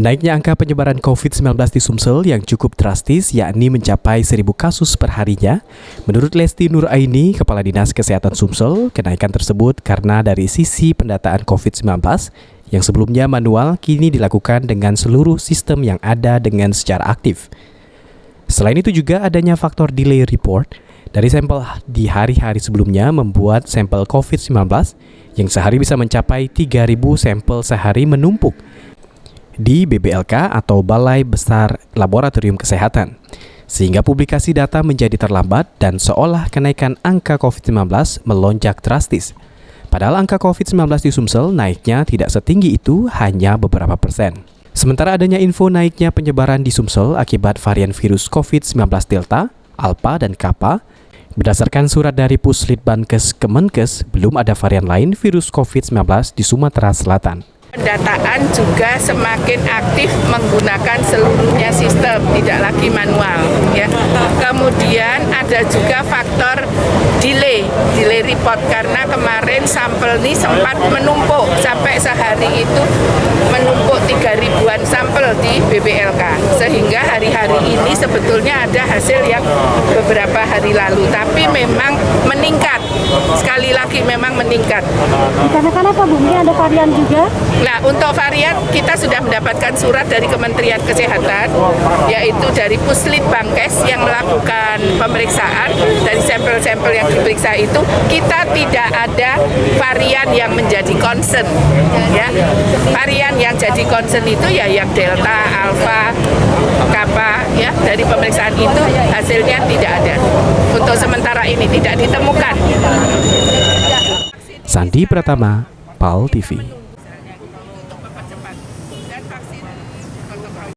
Naiknya angka penyebaran COVID-19 di Sumsel yang cukup drastis, yakni mencapai 1.000 kasus per harinya. Menurut Lesti Nuraini, Kepala Dinas Kesehatan Sumsel, kenaikan tersebut karena dari sisi pendataan COVID-19 yang sebelumnya manual kini dilakukan dengan seluruh sistem yang ada dengan secara aktif. Selain itu juga adanya faktor delay report dari sampel di hari-hari sebelumnya membuat sampel COVID-19 yang sehari bisa mencapai 3.000 sampel sehari menumpuk di BBLK atau Balai Besar Laboratorium Kesehatan, sehingga publikasi data menjadi terlambat dan seolah kenaikan angka COVID-19 melonjak drastis. Padahal angka COVID-19 di Sumsel naiknya tidak setinggi itu, hanya beberapa persen. Sementara adanya info naiknya penyebaran di Sumsel akibat varian virus COVID-19 Delta, Alpha, dan Kappa, berdasarkan surat dari Puslitbankes Kemenkes, belum ada varian lain virus COVID-19 di Sumatera Selatan. Pendataan juga semakin aktif menggunakan seluruhnya sistem, tidak lagi manual. Ya. Kemudian ada juga faktor delay report karena kemarin sampel ini sempat menumpuk sampai sehari itu menumpuk 3.000-an sampel di BBLK, sehingga hari-hari ini sebetulnya ada hasil yang beberapa hari lalu, tapi memang meningkat. Sekali lagi memang meningkat. Dikarenakan apa Bu? Mungkin ada varian juga? Nah, untuk varian kita sudah mendapatkan surat dari Kementerian Kesehatan, yaitu dari Puslitbankes yang melakukan pemeriksaan. Dari sampel-sampel yang diperiksa itu, kita tidak ada varian yang menjadi concern. Ya. Varian yang jadi concern itu ya yang Delta, Alpha, Kappa. Ya. Dari pemeriksaan itu hasilnya tidak ada. Untuk sementara ini tidak ditemukan. Sandi Pratama, PAL TV.